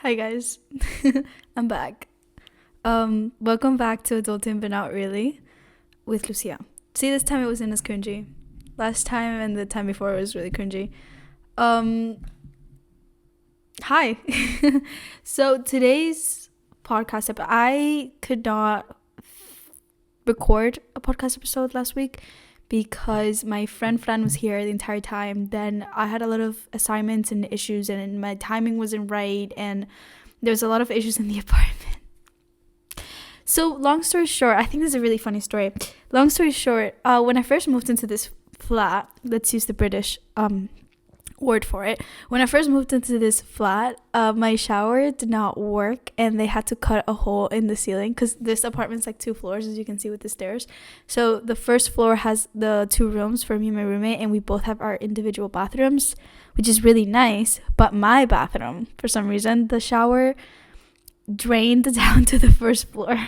Hi guys, I'm back. Welcome back to Adulting but Not Really with Lucia. See, this time it wasn't as cringy. Last time and the time before it was really cringy. Hi. So today's podcast I could not record a podcast episode last week because my friend Fran was here the entire time. Then I had a lot of assignments and issues and my timing wasn't right and there's a lot of issues in the apartment. So long story short, I think this is a really funny story. Long story short, when I first moved into this flat, let's use the British word for it. When I first moved into this flat, my shower did not work and they had to cut a hole in the ceiling because this apartment's like 2 floors, as you can see with the stairs. So the first floor has the 2 rooms for me and my roommate, and we both have our individual bathrooms, which is really nice. But my bathroom, for some reason, the shower drained down to the first floor.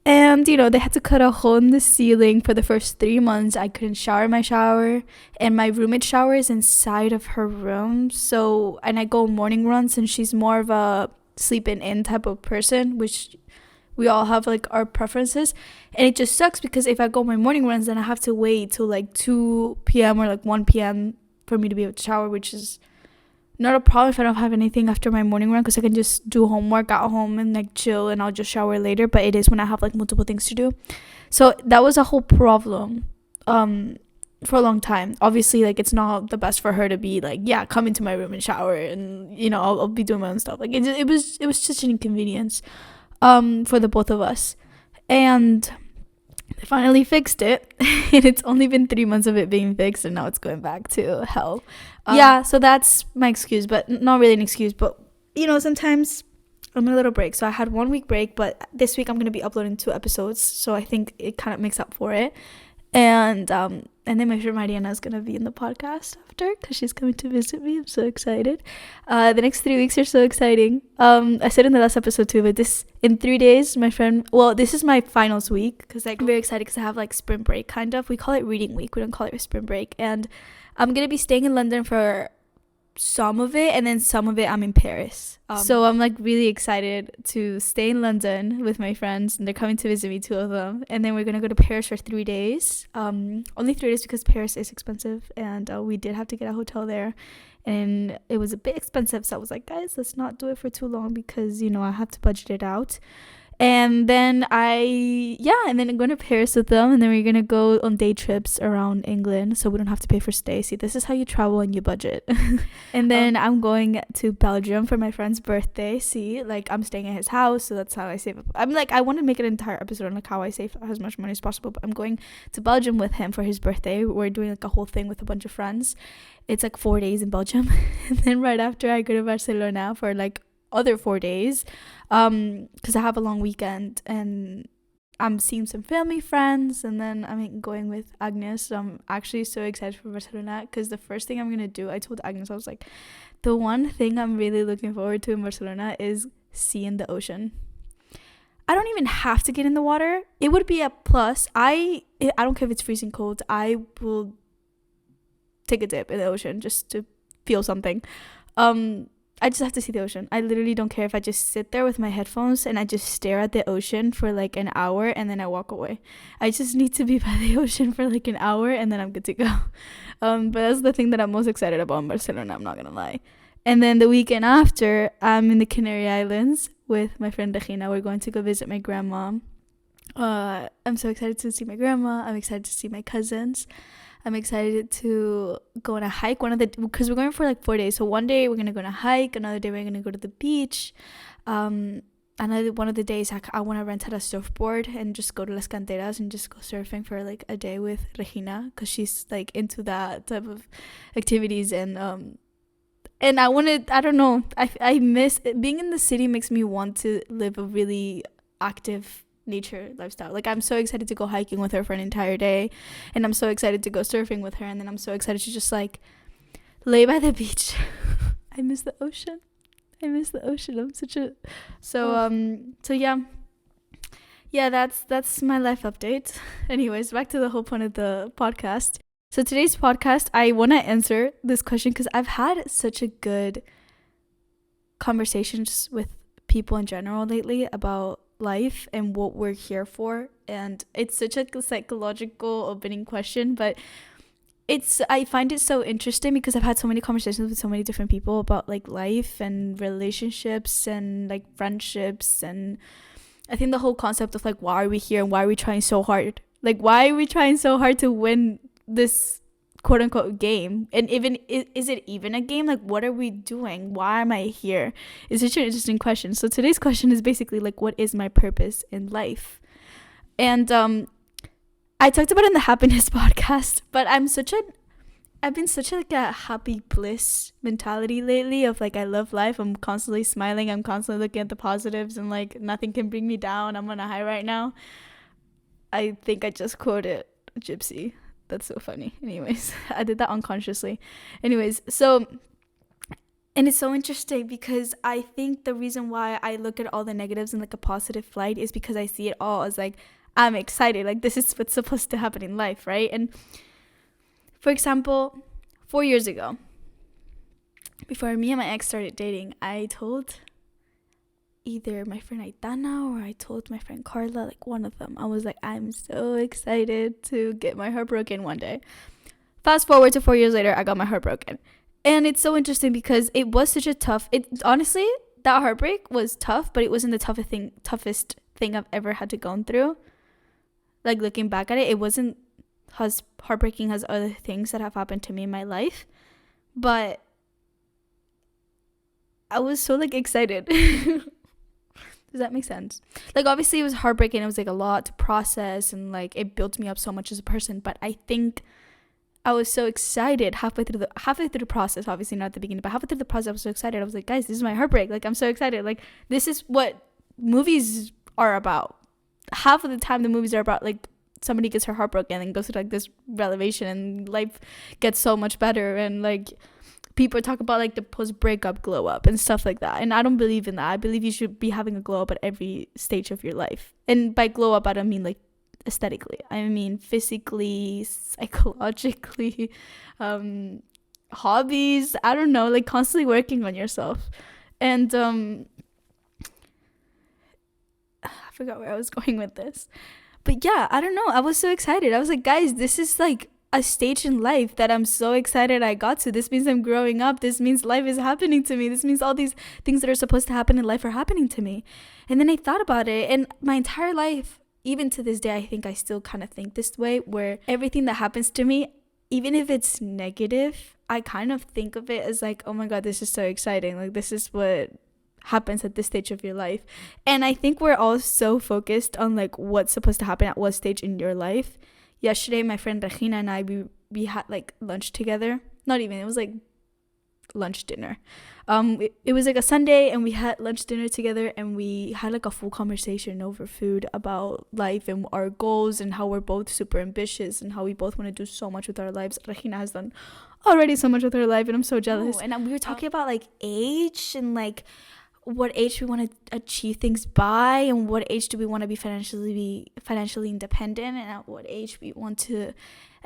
And, they had to cut a hole in the ceiling for the first 3 months. I couldn't shower in my shower. And my roommate shower is inside of her room. So, and I go morning runs, and she's more of a sleeping in type of person, which we all have, like, our preferences. And it just sucks because if I go my morning runs, then I have to wait till, like, 2 p.m. or, like, 1 p.m. for me to be able to shower, which is not a problem if I don't have anything after my morning run because I can just do homework at home and like chill and I'll just shower later. But it is when I have like multiple things to do. So that was a whole problem for a long time. Obviously, like, it's not the best for her to be like, yeah, come into my room and shower and I'll be doing my own stuff. Like it was such an inconvenience for the both of us. And they finally fixed it and it's only been 3 months of it being fixed and now it's going back to hell. Yeah, so that's my excuse, but not really an excuse, but sometimes I'm on a little break. So I had 1 week break, but this week I'm going to be uploading 2 episodes, so I think it kind of makes up for it. And then my friend Mariana is going to be in the podcast after because she's coming to visit me. I'm so excited. The next 3 weeks are so exciting. I said in the last episode too, but in 3 days, my friend, this is my finals week because I'm very excited because I have like spring break kind of. We call it reading week. We don't call it spring break. And I'm going to be staying in London for some of it, and then some of it I'm in Paris. So I'm like really excited to stay in London with my friends, and they're coming to visit me, 2 of them, and then we're gonna go to Paris for 3 days. Only 3 days because Paris is expensive, and we did have to get a hotel there, and it was a bit expensive. So I was like, guys, let's not do it for too long because I have to budget it out. And then and then I'm going to Paris with them, and then we're going to go on day trips around England so we don't have to pay for stay. See, this is how you travel and you budget. And then I'm going to Belgium for my friend's birthday. See, like, I'm staying at his house, so that's how I save up. I'm like, I want to make an entire episode on like how I save as much money as possible, but I'm going to Belgium with him for his birthday. We're doing like a whole thing with a bunch of friends. It's like 4 days in Belgium. And then right after I go to Barcelona for like other 4 days because I have a long weekend and I'm seeing some family friends, and then I'm going with Agnes. So I'm actually so excited for Barcelona because the first thing I'm gonna do, I told Agnes, I was like, the one thing I'm really looking forward to in Barcelona is seeing the ocean. I don't even have to get in the water. It would be a plus. I don't care if it's freezing cold. I will take a dip in the ocean just to feel something. I just have to see the ocean. I literally don't care if I just sit there with my headphones and I just stare at the ocean for like an hour and then I walk away. I just need to be by the ocean for like an hour and then I'm good to go. But that's the thing that I'm most excited about in Barcelona, I'm not gonna lie. And then the weekend after, I'm in the Canary Islands with my friend Regina. We're going to go visit my grandma. I'm so excited to see my grandma. I'm excited to see my cousins. I'm excited to go on a hike because we're going for like 4 days. So one day we're going to go on a hike. Another day we're going to go to the beach. Another one of the days I want to rent out a surfboard and just go to Las Canteras and just go surfing for like a day with Regina because she's like into that type of activities. And I wanted, I don't know, I miss being in the city. Makes me want to live a really active nature lifestyle. Like, I'm so excited to go hiking with her for an entire day, and I'm so excited to go surfing with her, and then I'm so excited to just like lay by the beach. I miss the ocean. I'm such a yeah, that's my life update. Anyways, back to the whole point of the podcast. So today's podcast, I want to answer this question because I've had such a good conversations with people in general lately about life and what we're here for, and it's such a psychological opening question, but I find it so interesting because I've had so many conversations with so many different people about like life and relationships and like friendships, and I think the whole concept of like, why are we here and why are we trying so hard? Like, why are we trying so hard to win this quote unquote game? And even is it even a game? Like, what are we doing? Why am I here? It's such an interesting question. So today's question is basically like, what is my purpose in life? And I talked about it in the happiness podcast, but I've been such like a happy bliss mentality lately of like, I love life. I'm constantly smiling. I'm constantly looking at the positives and like nothing can bring me down. I'm on a high right now. I think I just quoted Gypsy. That's so funny. Anyways, I did that unconsciously. Anyways, so, and it's so interesting because I think the reason why I look at all the negatives in like a positive light is because I see it all as like, I'm excited. Like, this is what's supposed to happen in life, right? And for example, 4 years ago, before me and my ex started dating, I told either my friend Aitana or I told my friend Carla, like one of them, I was like, I'm so excited to get my heart broken one day. Fast forward to 4 years later, I got my heart broken. And it's so interesting because it was such a honestly, that heartbreak was tough, but it wasn't the toughest thing I've ever had to go through. Like, looking back at it, it wasn't as heartbreaking as other things that have happened to me in my life, but I was so like excited. Does that make sense? Like, obviously it was heartbreaking. It was like a lot to process, and like it built me up so much as a person, but I think I was so excited halfway through the process. Obviously not at the beginning, but halfway through the process I was so excited. I was like, guys, this is my heartbreak. Like, I'm so excited. Like, this is what movies are about. Half of the time the movies are about like somebody gets her heart broken and goes through like this revelation and life gets so much better, and like people talk about like the post breakup glow up and stuff like that, and I don't believe in that. I believe you should be having a glow up at every stage of your life, and by glow up I don't mean like aesthetically, I mean physically, psychologically, hobbies, I don't know, like constantly working on yourself. And I forgot where I was going with this. But yeah, I don't know. I was so excited. I was like, guys, this is like a stage in life that I'm so excited I got to. This means I'm growing up. This means life is happening to me. This means all these things that are supposed to happen in life are happening to me. And then I thought about it, and my entire life, even to this day, I think I still kind of think this way, where everything that happens to me, even if it's negative, I kind of think of it as like, oh my God, this is so exciting. Like, this is what happens at this stage of your life. And I think we're all so focused on like what's supposed to happen at what stage in your life. Yesterday my friend Regina and I, we had like lunch together. Not even, it was like lunch dinner. It was like a Sunday, and we had lunch dinner together, and we had like a full conversation over food about life and our goals, and how we're both super ambitious and how we both want to do so much with our lives. Regina has done already so much with her life, and I'm so jealous. And we were talking about like age, and like what age we want to achieve things by, and what age do we want to be financially independent, and at what age we want to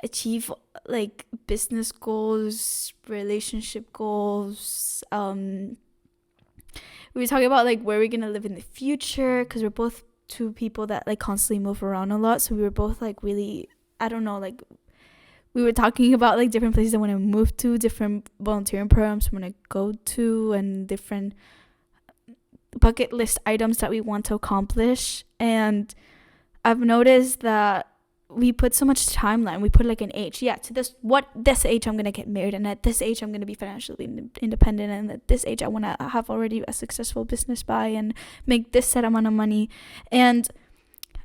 achieve like business goals, relationship goals. We were talking about like where we're gonna live in the future, because we're both two people that like constantly move around a lot. So we were both like really, I don't know, like we were talking about like different places I want to move to, different volunteering programs I want to go to, and different bucket list items that we want to accomplish. And I've noticed that we put so much timeline. We put like an age. Yeah, to this age I'm gonna get married, and at this age I'm gonna be financially independent, and at this age I want to have already a successful business by and make this set amount of money. And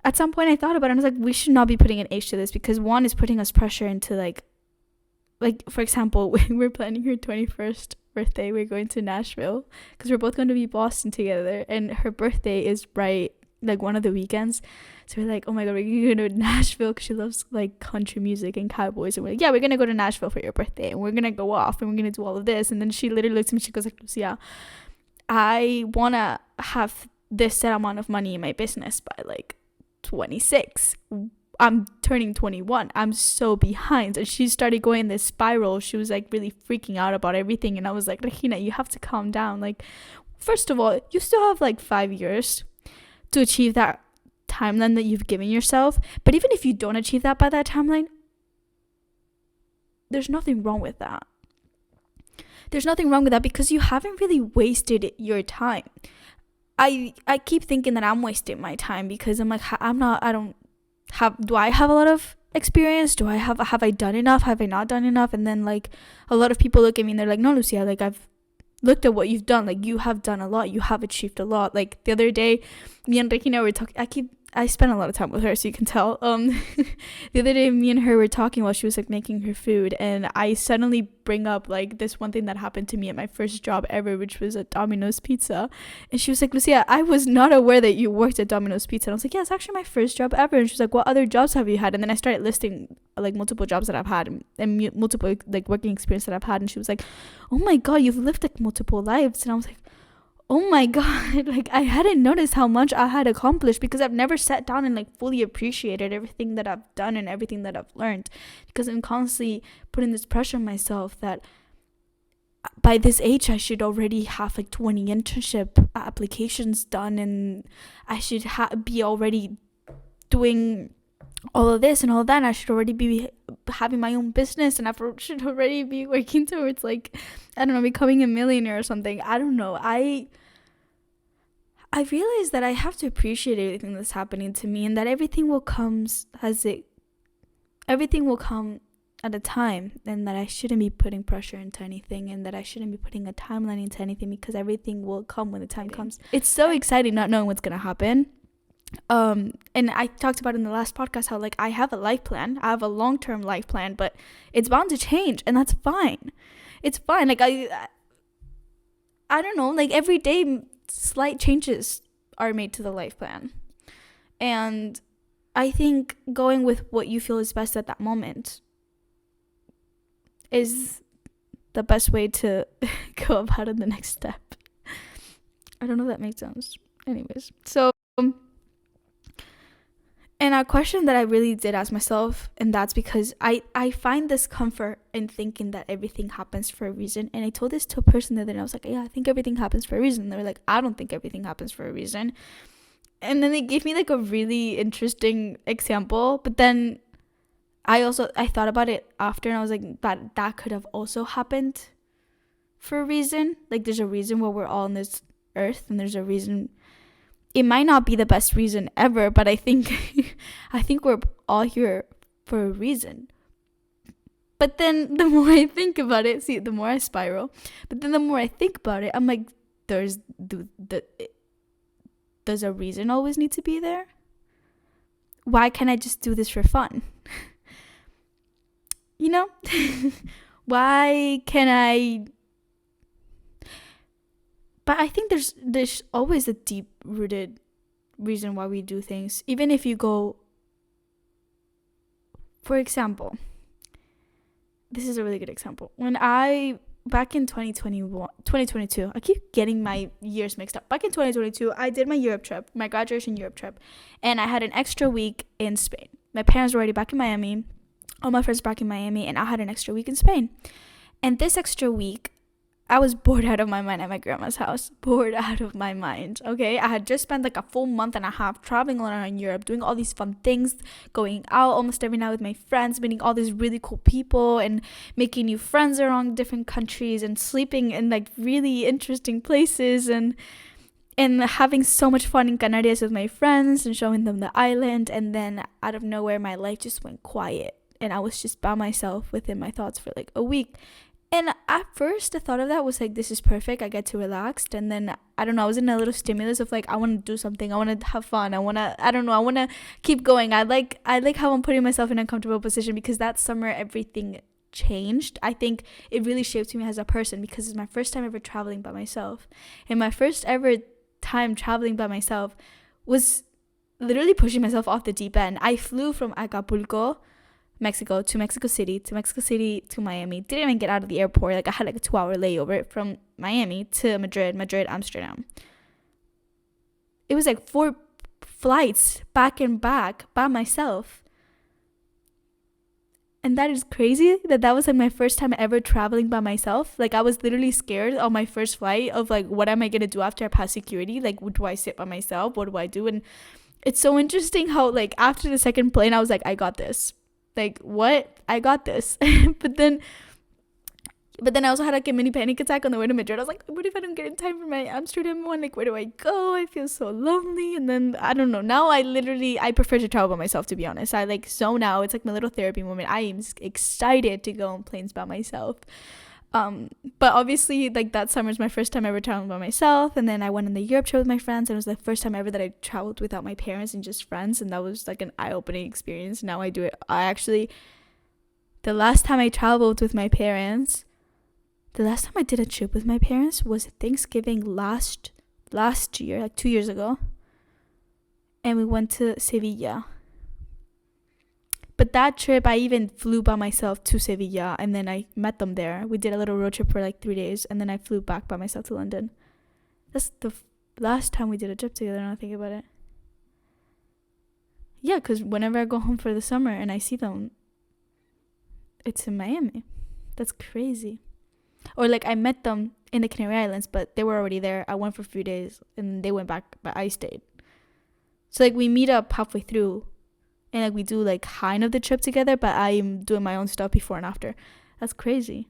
at some point I thought about it, and I was like, we should not be putting an age to this, because one is putting us pressure into like for example, we're planning her 21st birthday. We're going to Nashville because we're both going to be Boston together, and her birthday is right like one of the weekends. So we're like, oh my God, we're going to go to Nashville because she loves like country music and cowboys. And we're like, yeah, we're going to go to Nashville for your birthday, and we're going to go off, and we're going to do all of this. And then she literally looks at me, she goes like, Lucia, I want to have this set amount of money in my business by like 26. I'm turning 21. I'm so behind. And she started going in this spiral. She was like really freaking out about everything. And I was like, Regina, you have to calm down. Like, first of all, you still have like 5 years to achieve that timeline that you've given yourself. But even if you don't achieve that by that timeline, there's nothing wrong with that. There's nothing wrong with that because you haven't really wasted your time. I keep thinking that I'm wasting my time because I'm like, do I have a lot of experience? Have I done enough? Have I not done enough? And then like a lot of people look at me and they're like, no, Lucia, like I've looked at what you've done. Like you have done a lot. You have achieved a lot. Like the other day, me and Ricky and I were talking. I spent a lot of time with her, so you can tell. The other day, me and her were talking while she was like making her food, and I suddenly bring up like this one thing that happened to me at my first job ever, which was at Domino's Pizza. And she was like, Lucia, I was not aware that you worked at Domino's Pizza. And I was like, yeah, it's actually my first job ever. And she was like, what other jobs have you had? And then I started listing like multiple jobs that I've had and multiple like working experience that I've had. And she was like, oh my God, you've lived like multiple lives. And I was like, oh my God, like I hadn't noticed how much I had accomplished because I've never sat down and like fully appreciated everything that I've done and everything that I've learned, because I'm constantly putting this pressure on myself that by this age I should already have like 20 internship applications done, and I should be already doing all of this and all of that, and I should already be having my own business, and I should already be working towards like, I don't know, becoming a millionaire or something. I don't know. I realize that I have to appreciate everything that's happening to me, and that everything will come at a time, and that I shouldn't be putting pressure into anything, and that I shouldn't be putting a timeline into anything, because everything will come when the time comes. It's so exciting not knowing what's gonna happen. And I talked about in the last podcast how like I have a life plan, I have a long-term life plan, but it's bound to change, and that's fine. It's fine. Like I don't know, like every day slight changes are made to the life plan, and I think going with what you feel is best at that moment is the best way to go about it the next step. I don't know if that makes sense. Anyways, so and a question that I really did ask myself, and that's because I find this comfort in thinking that everything happens for a reason. And I told this to a person the other day, and I was like, yeah, I think everything happens for a reason. And they were like, I don't think everything happens for a reason. And then they gave me like a really interesting example. But then I thought about it after, and I was like, that could have also happened for a reason. Like there's a reason why we're all on this earth, and there's a reason. It might not be the best reason ever, but I think we're all here for a reason. But then the more I think about it, the more I spiral. But then the more I think about it, I'm like, does a reason always need to be there? Why can't I just do this for fun? You know? Why can I? But I think there's always a deep-rooted reason why we do things. Even if you go, for example, this is a really good example. Back in 2022, I keep getting my years mixed up. Back in 2022, I did my graduation Europe trip, and I had an extra week in Spain. My parents were already back in Miami, all my friends back in Miami, and I had an extra week in Spain. And this extra week, I was bored out of my mind at my grandma's house. Bored out of my mind, okay? I had just spent like a full month and a half traveling around Europe, doing all these fun things, going out almost every night with my friends, meeting all these really cool people, and making new friends around different countries, and sleeping in like really interesting places, and having so much fun in Canarias with my friends and showing them the island. And then out of nowhere, my life just went quiet, and I was just by myself within my thoughts for like a week. And at first, the thought of that was like, this is perfect. I get to relax. And then, I don't know, I was in a little stimulus of like, I want to do something. I want to have fun. I want to keep going. I like how I'm putting myself in a comfortable position, because that summer, everything changed. I think it really shaped me as a person, because it's my first time ever traveling by myself. And my first ever time traveling by myself was literally pushing myself off the deep end. I flew from Acapulco, Mexico, to Mexico City to Miami. Didn't even get out of the airport. Like I had like a 2-hour layover from Miami to Madrid, Amsterdam. It was like 4 flights back and back by myself. And that is crazy that was like my first time ever traveling by myself. Like I was literally scared on my first flight of like, what am I going to do after I pass security? Like, do I sit by myself? What do I do? And it's so interesting how like after the second plane, I was like, I got this. Like, what? I got this. But then I also had like a mini panic attack on the way to Madrid. I was like, what if I don't get in time for my Amsterdam one? Like, where do I go? I feel so lonely. And then I don't know. Now I prefer to travel by myself, to be honest. I like zone out. It's like my little therapy moment. I am excited to go on planes by myself. But obviously like that summer is my first time ever traveling by myself. And then I went on the Europe trip with my friends, and it was the first time ever that I traveled without my parents and just friends. And that was like an eye-opening experience. Now I do it. The last time I traveled with my parents, the last time I did a trip with my parents was Thanksgiving last year, like 2 years ago. And we went to Sevilla. But that trip, I even flew by myself to Sevilla, and then I met them there. We did a little road trip for like 3 days, and then I flew back by myself to London. That's the last time we did a trip together, now I think about it. Yeah, because whenever I go home for the summer and I see them, it's in Miami. That's crazy. Or like I met them in the Canary Islands, but they were already there. I went for a few days and they went back, but I stayed. So like we meet up halfway through and like we do like kind of the trip together, but I am doing my own stuff before and after. That's crazy.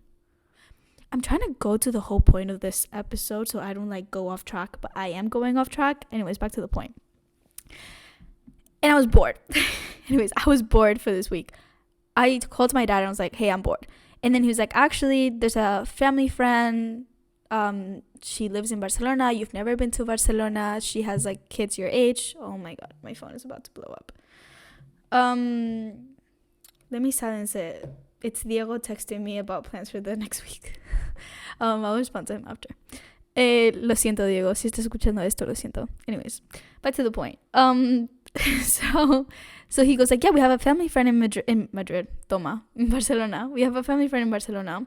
I'm trying to go to the whole point of this episode so I don't like go off track, but I am going off track. Anyways, back to the point. And I was bored. I was bored for this week. I called my dad and I was like, hey, I'm bored. And then he was like, actually, there's a family friend. She lives in Barcelona. You've never been to Barcelona. She has like kids your age. Oh my God, my phone is about to blow up. Let me silence it. It's Diego texting me about plans for the next week. I'll respond to him after. Lo siento, Diego. Si estás escuchando esto, lo siento. Anyways, back to the point. So he goes like, yeah, we have a family friend in Barcelona. We have a family friend in Barcelona.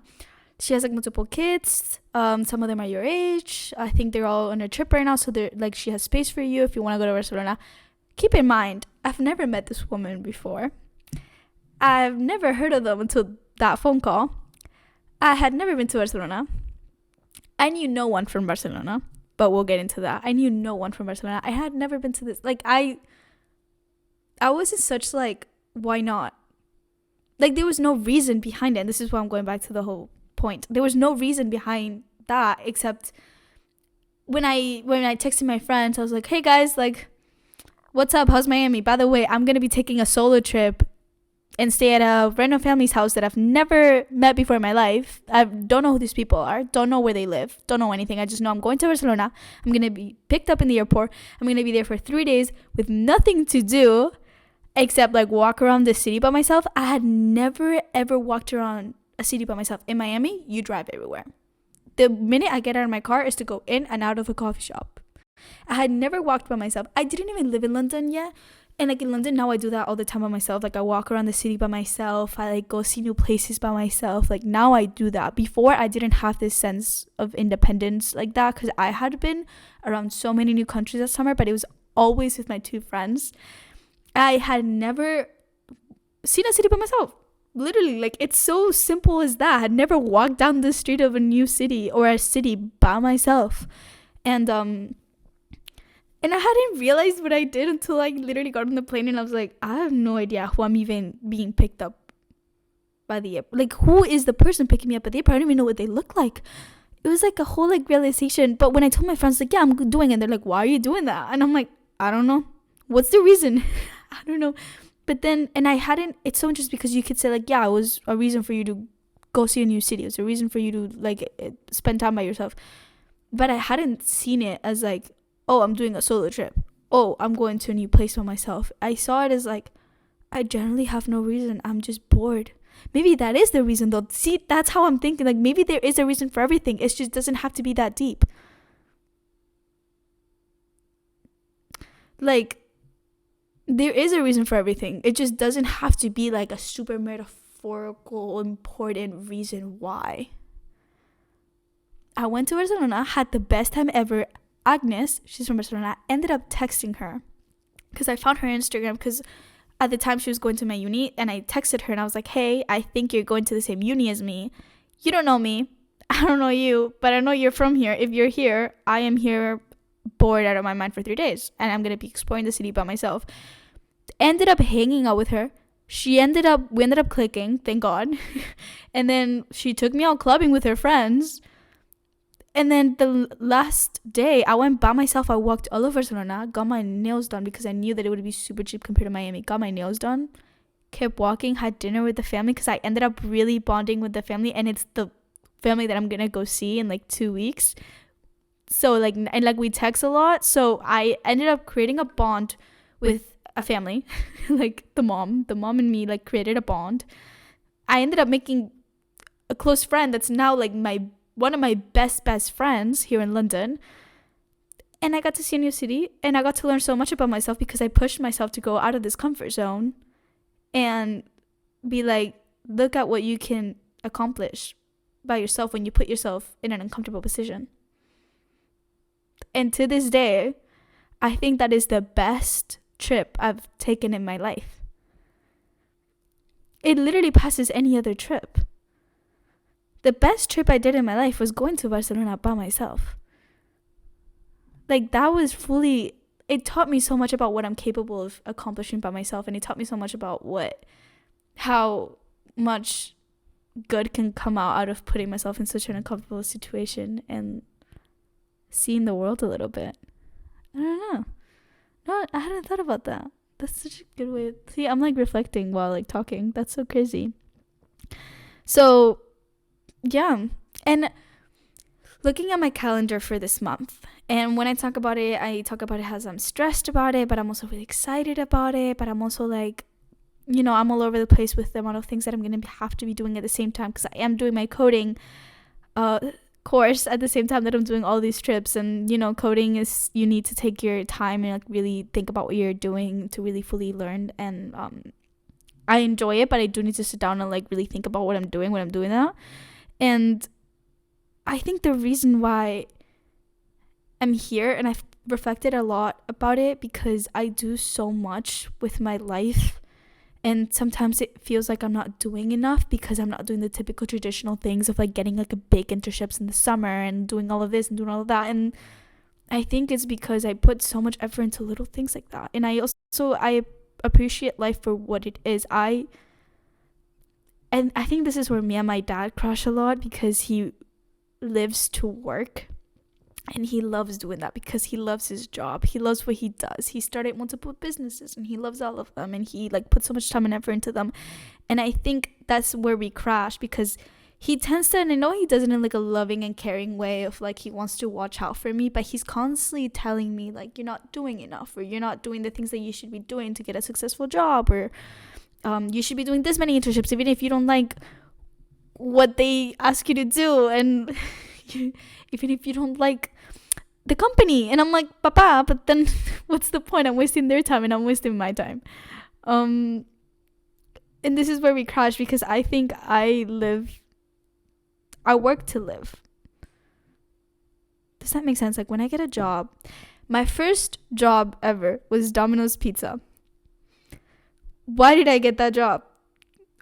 She has like multiple kids. Some of them are your age. I think they're all on a trip right now. So they're like, she has space for you if you want to go to Barcelona. Keep in mind, I've never met this woman before. I've never heard of them until that phone call. I had never been to Barcelona. I knew no one from Barcelona, but we'll get into that. I knew no one from Barcelona. I had never been to this. Like, I was in such like, why not? Like, there was no reason behind it. And this is why I'm going back to the whole point. There was no reason behind that except when I texted my friends, I was like, hey guys, like, what's up? How's Miami? By the way, I'm going to be taking a solo trip and stay at a random family's house that I've never met before in my life. I don't know who these people are. Don't know where they live. Don't know anything. I just know I'm going to Barcelona. I'm going to be picked up in the airport. I'm going to be there for 3 days with nothing to do except like walk around the city by myself. I had never ever walked around a city by myself. In Miami, you drive everywhere. The minute I get out of my car is to go in and out of a coffee shop. I had never walked by myself. I didn't even live in London yet. And like in London now I do that all the time by myself. Like I walk around the city by myself. I like go see new places by myself. Like now I do that. Before I didn't have this sense of independence like that because I had been around so many new countries that summer, but it was always with my two friends. I had never seen a city by myself. Literally, like it's so simple as that. I had never walked down the street of a new city or a city by myself. And I hadn't realized what I did until I literally got on the plane and I was like, I have no idea who I'm even being picked up by the airport. Like, who is the person picking me up at the airport? I don't even know what they look like. It was like a whole like realization. But when I told my friends, like, yeah, I'm doing it. And they're like, why are you doing that? And I'm like, I don't know. What's the reason? I don't know. But then, and I hadn't, it's so interesting because you could say like, yeah, it was a reason for you to go see a new city. It was a reason for you to like spend time by yourself. But I hadn't seen it as like, oh, I'm doing a solo trip. Oh, I'm going to a new place by myself. I saw it as like, I generally have no reason. I'm just bored. Maybe that is the reason though. See, that's how I'm thinking. Like maybe there is a reason for everything. It just doesn't have to be that deep. Like, there is a reason for everything. It just doesn't have to be like a super metaphorical, important reason why. I went to Barcelona, had the best time ever. Agnes, she's from Barcelona, ended up texting her because I found her Instagram because At the time, she was going to my uni, and I texted her and I was like, hey, I think you're going to the same uni as me. You don't know me. I don't know you, but I know you're from here. If you're here, I am here bored out of my mind for 3 days, and I'm going to be exploring the city by myself. Ended up hanging out with her. We ended up clicking, thank God. And then she took me out clubbing with her friends. And then the last day, I went by myself. I walked all over Barcelona, got my nails done because I knew that it would be super cheap compared to Miami. Got my nails done, kept walking, had dinner with the family because I ended up really bonding with the family. And it's the family that I'm going to go see in like 2 weeks. So like, and like we text a lot. So I ended up creating a bond with a family, like the mom and me like created a bond. I ended up making a close friend that's now like one of my best friends here in London. And I got to see a new city, and I got to learn so much about myself because I pushed myself to go out of this comfort zone and be like, look at what you can accomplish by yourself when you put yourself in an uncomfortable position. And to this day, I think that is the best trip I've taken in my life. It literally passes any other trip. The best trip I did in my life was going to Barcelona by myself. Like, that was it taught me so much about what I'm capable of accomplishing by myself, and it taught me so much about how much good can come out of putting myself in such an uncomfortable situation and seeing the world a little bit. I don't know. No, I hadn't thought about that. That's such a good way. See, I'm like reflecting while like talking. That's so crazy. So, yeah. And looking at my calendar for this month, and when I talk about it as I'm stressed about it, but I'm also really excited about it. But I'm also like, I'm all over the place with the amount of things that I'm going to have to be doing at the same time, because I am doing my coding course at the same time that I'm doing all these trips. And coding is, you need to take your time and like really think about what you're doing to really fully learn. And I enjoy it, but I do need to sit down and like really think about what I'm doing when I'm doing that. And I think the reason why I'm here, and I've reflected a lot about it, because I do so much with my life, and sometimes it feels like I'm not doing enough because I'm not doing the typical traditional things of like getting like a big internships in the summer and doing all of this and doing all of that. And I think it's because I put so much effort into little things like that. And I appreciate life for what it is. And I think this is where me and my dad crash a lot, because he lives to work. And he loves doing that because he loves his job. He loves what he does. He started multiple businesses and he loves all of them. And he like put so much time and effort into them. And I think that's where we crash, because he tends to, and I know he does it in like a loving and caring way of like he wants to watch out for me. But he's constantly telling me like, you're not doing enough, or you're not doing the things that you should be doing to get a successful job, or you should be doing this many internships even if you don't like what they ask you to do. And even if you don't like the company. And I'm like, Papa, but then what's the point? I'm wasting their time and I'm wasting my time. And this is where we crash, because I think I work to live. Does that make sense? Like when I get a job, my first job ever was Domino's Pizza. Why did I get that job?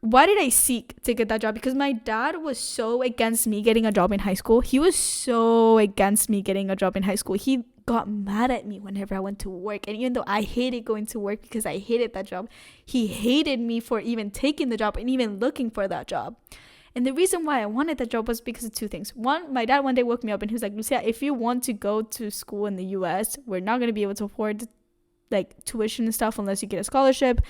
Why did I seek to get that job? Because my dad was so against me getting a job in high school. He was so against me getting a job in high school. He got mad at me whenever I went to work. And even though I hated going to work because I hated that job, he hated me for even taking the job and even looking for that job. And the reason why I wanted that job was because of two things. One, my dad one day woke me up and he was like, Lucia, if you want to go to school in the US, we're not going to be able to afford like tuition and stuff unless you get a scholarship.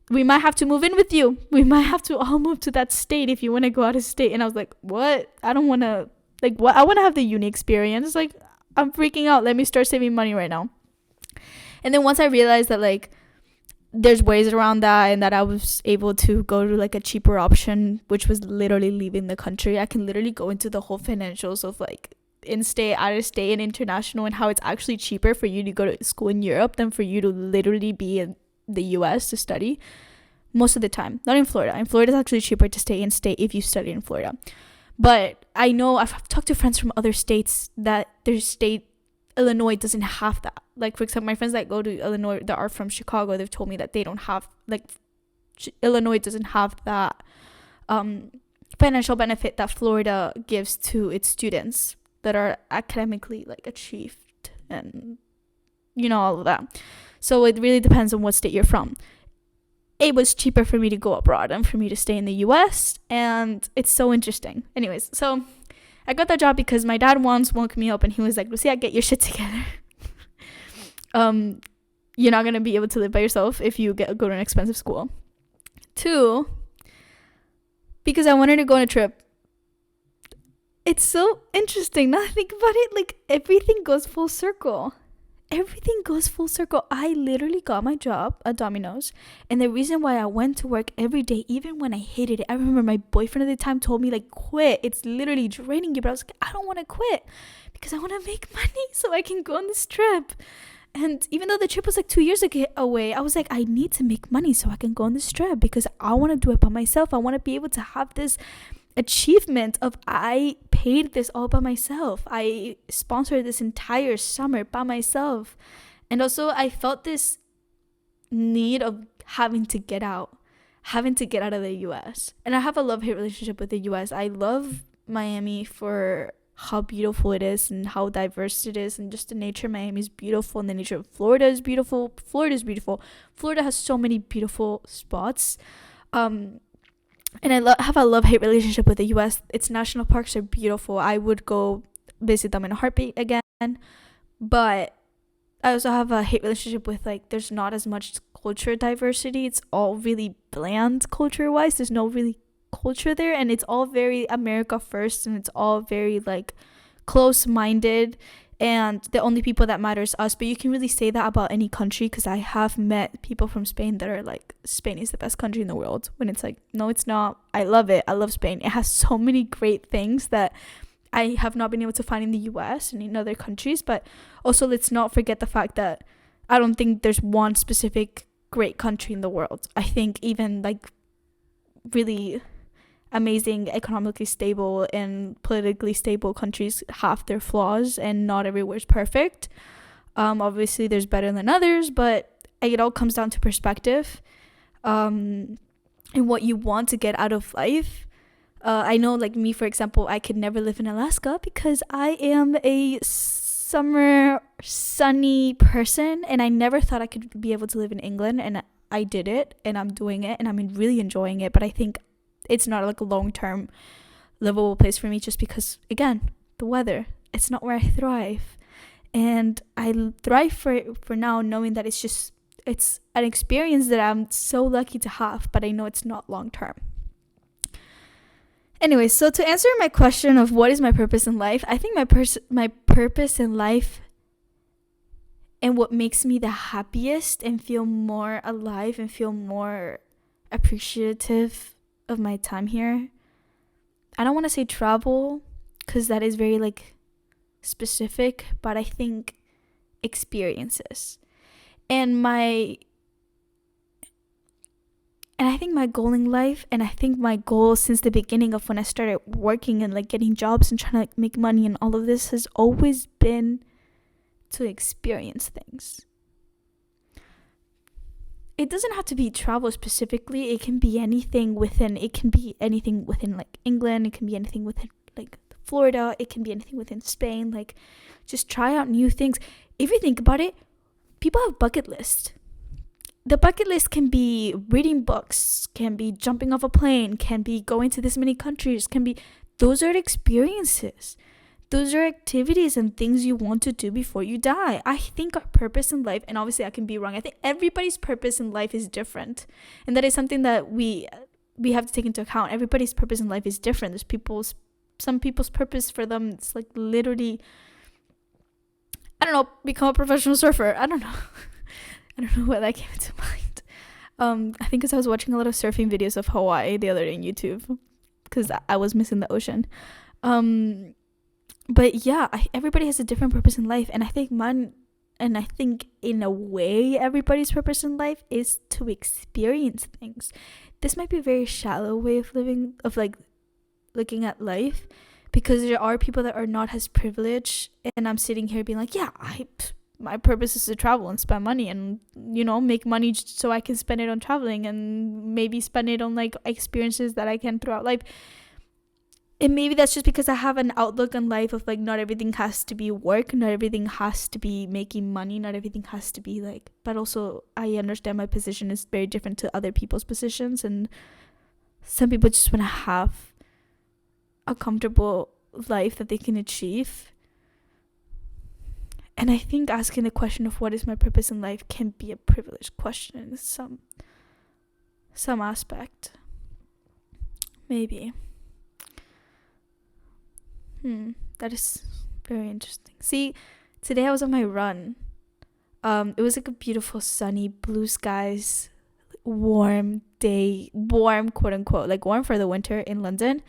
We might have to move in with you. We might have to all move to that state if you want to go out of state. And I was like, what? I don't want to, like, what? I want to have the uni experience. Like, I'm freaking out. Let me start saving money right now. And then once I realized that, like, there's ways around that, and that I was able to go to, like, a cheaper option, which was literally leaving the country. I can literally go into the whole financials of, like, in-state, out-of-state, and international, and how it's actually cheaper for you to go to school in Europe than for you to literally be in the US to study most of the time. Not in Florida. In Florida, it's actually cheaper to stay in state if you study in Florida. But I know I've talked to friends from other states that their state Illinois doesn't have that. Like, for example, my friends that go to Illinois that are from Chicago, they've told me that they don't have, like, Illinois doesn't have that financial benefit that Florida gives to its students that are academically, like, achieved and, you know, all of that. So it really depends on what state you're from. It was cheaper for me to go abroad and for me to stay in the US, and it's so interesting. Anyways, so I got that job because my dad once woke me up and he was like, Lucia, get your shit together. You're not going to be able to live by yourself if you go to an expensive school. 2, because I wanted to go on a trip. It's so interesting now I think about it. Like, everything goes full circle. Everything goes full circle. I literally got my job at Domino's, and the reason why I went to work every day, even when I hated it, I remember my boyfriend at the time told me, like, quit, it's literally draining you. But I was like, I don't want to quit because I want to make money so I can go on this trip. And even though the trip was like 2 years away, I was like, I need to make money so I can go on this trip because I want to do it by myself. I want to be able to have this achievement of I paid this all by myself. I sponsored this entire summer by myself. And also I felt this need of having to get out of the US. And I have a love-hate relationship with the US. I love Miami for how beautiful it is and how diverse it is, and just the nature of Miami is beautiful, and the nature of Florida is beautiful. Florida has so many beautiful spots. And I have a love-hate relationship with the US. Its national parks are beautiful. I would go visit them in a heartbeat again. But I also have a hate relationship with, like, there's not as much culture diversity. It's all really bland culture-wise. There's no really culture there, and it's all very America first, and it's all very, like, close-minded, and the only people that matter is us. But you can really say that about any country, because I have met people from Spain that are like, Spain is the best country in the world, when it's like, no, it's not. I love it. I love Spain. It has so many great things that I have not been able to find in the US and in other countries. But also, let's not forget the fact that I don't think there's one specific great country in the world. I think even, like, really amazing, economically stable and politically stable countries have their flaws, and not everywhere's perfect. Obviously there's better than others, but it all comes down to perspective, and what you want to get out of life. I know, like, me, for example, I could never live in Alaska because I am a summer sunny person, and I never thought I could be able to live in England, and I did it, and I'm doing it, and I'm really enjoying it. But I think it's not, like, a long-term livable place for me, just because, again, the weather, it's not where I thrive. And I thrive for now, knowing that it's an experience that I'm so lucky to have, but I know it's not long-term. Anyway, so to answer my question of what is my purpose in life, I think my purpose in life and what makes me the happiest and feel more alive and feel more appreciative of my time here, I don't want to say travel, because that is very, like, specific, but I think experiences. And I think my goal in life, and I think my goal since the beginning of when I started working and, like, getting jobs and trying to, like, make money and all of this, has always been to experience things. It doesn't have to be travel specifically. It can be anything within like, England. It can be anything within, like, Florida. It can be anything within Spain. Like, just try out new things. If you think about it, people have bucket lists. The bucket list can be reading books, can be jumping off a plane, can be going to this many countries, those are experiences. Those are activities and things you want to do before you die. I think our purpose in life, and obviously I can be wrong, I think everybody's purpose in life is different. And that is something that we have to take into account. Everybody's purpose in life is different. There's some people's purpose for them, it's like literally, I don't know, become a professional surfer. I don't know. I don't know why that came into mind. I think because I was watching a lot of surfing videos of Hawaii the other day on YouTube, because I was missing the ocean. But yeah, everybody has a different purpose in life, and I think in a way everybody's purpose in life is to experience things. This might be a very shallow way of looking at life, because there are people that are not as privileged, and I'm sitting here being like, yeah, my purpose is to travel and spend money and, you know, make money so I can spend it on traveling and maybe spend it on like experiences that I can throughout life. And maybe that's just because I have an outlook on life of like, not everything has to be work, not everything has to be making money, not everything has to be like, but also I understand my position is very different to other people's positions, and some people just want to have a comfortable life that they can achieve. And I think asking the question of what is my purpose in life can be a privileged question in some aspect. Maybe. That is very interesting. See, today I was on my run. It was like a beautiful sunny blue skies, warm day, warm quote unquote, like warm for the winter in London.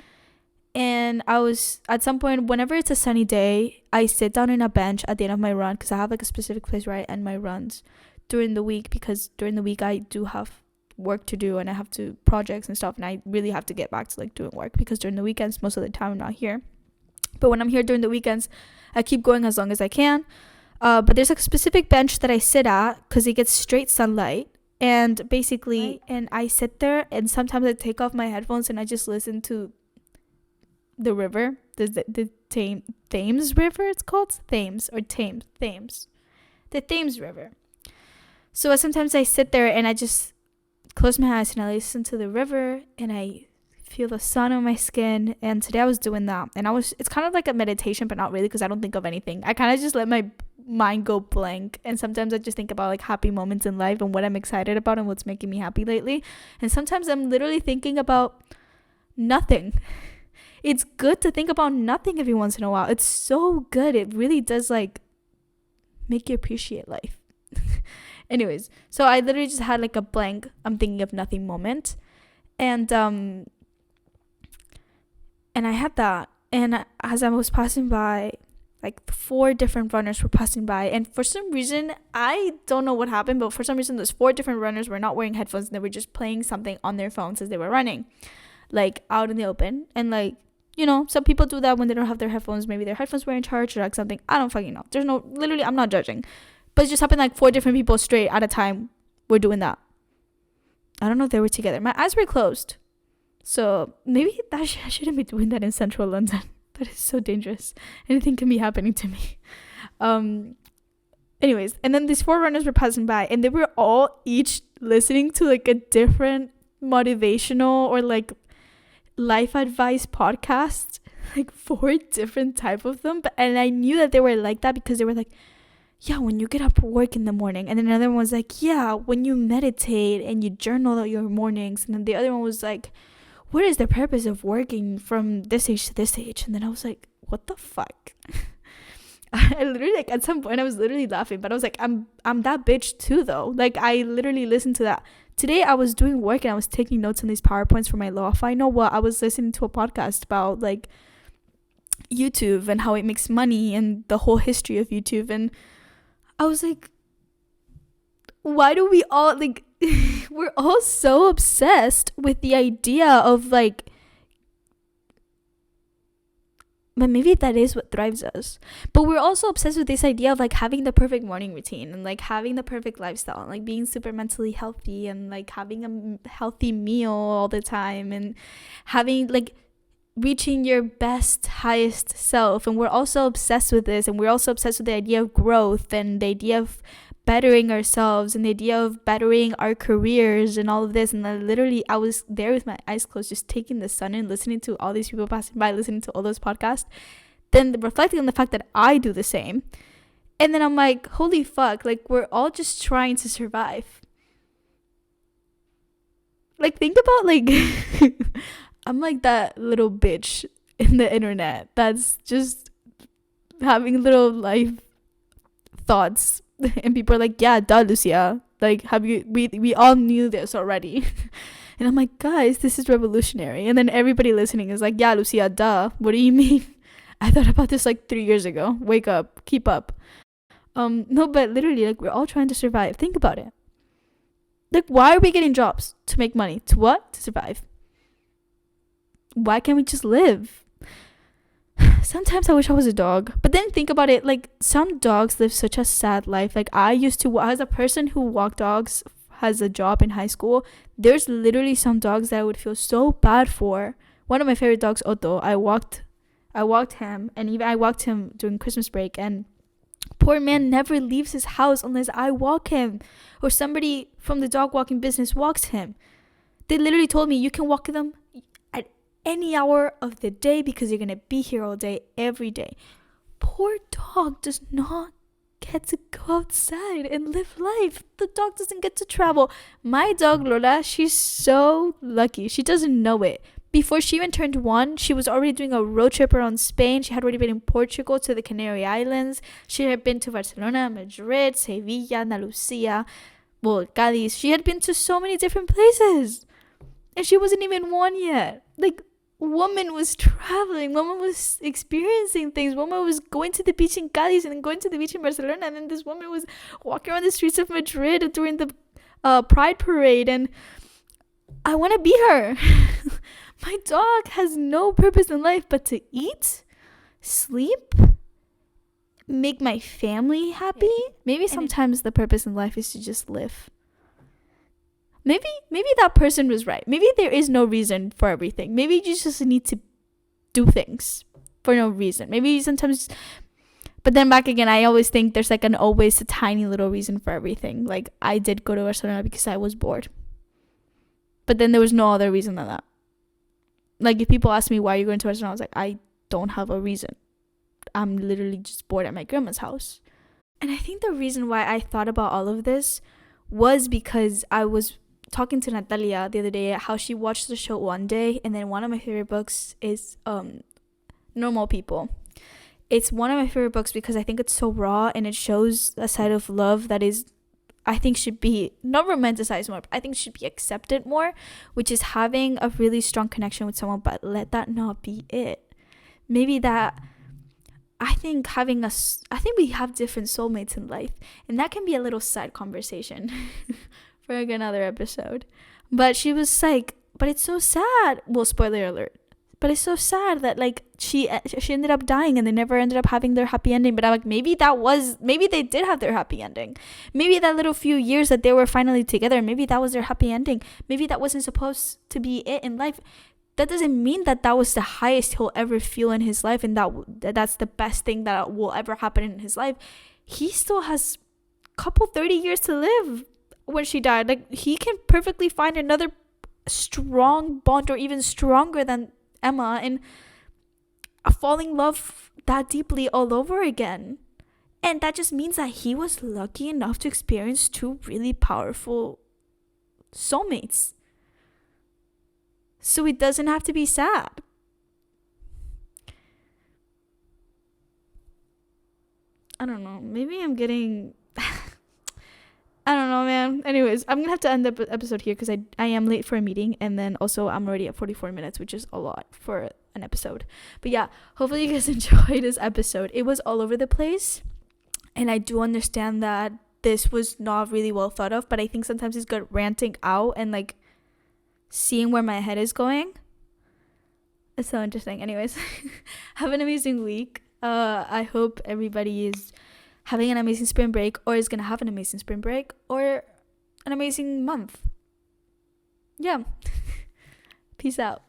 And I was at some point, whenever it's a sunny day, I sit down in a bench at the end of my run, because I have like a specific place where I end my runs during the week, because during the week I do have work to do and I have to projects and stuff, and I really have to get back to like doing work, because during the weekends most of the time I'm not here. But when I'm here during the weekends, I keep going as long as I can. But there's like a specific bench that I sit at because it gets straight sunlight. And basically, and I sit there, and sometimes I take off my headphones and I just listen to the river. The Thames River, it's called? Thames. The Thames River. So sometimes I sit there and I just close my eyes and I listen to the river and I feel the sun on my skin. And today I was doing that, and it's kind of like a meditation, but not really, because I don't think of anything. I kind of just let my mind go blank, and sometimes I just think about like happy moments in life and what I'm excited about and what's making me happy lately. And sometimes I'm literally thinking about nothing. It's good to think about nothing every once in a while. It's so good. It really does like make you appreciate life. Anyways, so I literally just had like a blank I'm thinking of nothing moment, and I had that, and as I was passing by, like 4 different runners were passing by, and for some reason, I don't know what happened, but for some reason those 4 different runners were not wearing headphones, and they were just playing something on their phones as they were running, like out in the open. And like, you know, some people do that when they don't have their headphones. Maybe their headphones were in charge or like something. I don't fucking know. There's no, literally, I'm not judging, but it just happened like 4 different people straight at a time were doing that. I don't know if they were together. My eyes were closed. So maybe I shouldn't be doing that in central London. That is so dangerous. Anything can be happening to me. Anyways, and then these 4 runners were passing by, and they were all each listening to like a different motivational or like life advice podcast, like 4 different type of them. And I knew that they were like that because they were like, yeah, when you get up for work in the morning. And then another one was like, yeah, when you meditate and you journal your mornings. And then the other one was like, what is the purpose of working from this age to this age? And then I was like, what the fuck? I literally, like, at some point I was literally laughing, but I was like, I'm that bitch too though. Like, I literally listened to that. Today I was doing work and I was taking notes on these PowerPoints for my law. If I know what, I was listening to a podcast about like YouTube and how it makes money and the whole history of YouTube. And I was like, why do we all like we're all so obsessed with the idea of like, but maybe that is what drives us, but we're also obsessed with this idea of like having the perfect morning routine and like having the perfect lifestyle and like being super mentally healthy and like having a healthy meal all the time and having like reaching your best highest self. And we're also obsessed with this, and we're also obsessed with the idea of growth and the idea of bettering ourselves and the idea of bettering our careers and all of this. And then literally I was there with my eyes closed, just taking the sun and listening to all these people passing by, listening to all those podcasts, then reflecting on the fact that I do the same. And then I'm like, holy fuck, like we're all just trying to survive. Like, think about like I'm like that little bitch in the internet that's just having little life thoughts. And people are like, yeah, duh, Lucia. Like, we all knew this already. And I'm like, guys, this is revolutionary. And then everybody listening is like, yeah, Lucia, duh. What do you mean? I thought about this like 3 years ago. Wake up, keep up. No, but literally, like, we're all trying to survive. Think about it. Like, why are we getting jobs? To make money. To what? To survive. Why can't we just live? sometimes I wish I was a dog. But then think about it, like some dogs live such a sad life. Like I used to, as a person who walked dogs, has a job in high school, there's literally some dogs that I would feel so bad for. One of my favorite dogs, Otto, I walked him, and even I walked him during Christmas break, and poor man never leaves his house unless I walk him or somebody from the dog walking business walks him. They literally told me, you can walk them at any hour of the day because you're gonna be here all day, every day. Poor dog does not get to go outside and live life. The dog doesn't get to travel. My dog Lola, she's so lucky. She doesn't know it. Before she even turned 1, she was already doing a road trip around Spain. She had already been in Portugal, to the Canary Islands. She had been to Barcelona, Madrid, Sevilla, Andalusia, well, Cadiz. She had been to so many different places. And she wasn't even 1 yet. Like, woman was traveling. Woman was experiencing things. Woman was going to the beach in Cadiz and then going to the beach in Barcelona. And then this woman was walking around the streets of Madrid during the Pride Parade. And I want to be her. My dog has no purpose in life but to eat, sleep, make my family happy. Maybe sometimes the purpose in life is to just live. Maybe that person was right. Maybe there is no reason for everything. Maybe you just need to do things for no reason. Maybe sometimes, but then back again, I always think there's like always a tiny little reason for everything. Like I did go to Barcelona because I was bored. But then there was no other reason than that. Like if people ask me why you're going to Barcelona, I was like, I don't have a reason. I'm literally just bored at my grandma's house. And I think the reason why I thought about all of this was because I was talking to Natalia the other day how she watched the show one day, and then one of my favorite books is Normal People. It's one of my favorite books because I think it's so raw and it shows a side of love that is, I think, should be not romanticized more, but I think should be accepted more, which is having a really strong connection with someone, but let that not be it. Maybe that, I think we have different soulmates in life, and that can be a little side conversation for like another episode. But she was like, but it's so sad. Well, spoiler alert. But it's so sad that like she ended up dying and they never ended up having their happy ending. But I'm like, maybe they did have their happy ending. Maybe that little few years that they were finally together, maybe that was their happy ending. Maybe that wasn't supposed to be it in life. That doesn't mean that was the highest he'll ever feel in his life and that's the best thing that will ever happen in his life. He still has a couple 30 years to live when she died. Like he can perfectly find another strong bond or even stronger than Emma and falling in love that deeply all over again. And that just means that he was lucky enough to experience 2 really powerful soulmates. So it doesn't have to be sad. I don't know. Maybe I'm getting... I don't know, man. Anyways, I'm going to have to end the episode here because I am late for a meeting. And then also I'm already at 44 minutes, which is a lot for an episode. But yeah, hopefully you guys enjoyed this episode. It was all over the place. And I do understand that this was not really well thought of. But I think sometimes it's good ranting out and like seeing where my head is going. It's so interesting. Anyways, have an amazing week. I hope everybody is having an amazing spring break or is going to have an amazing spring break or an amazing month. Yeah. Peace out.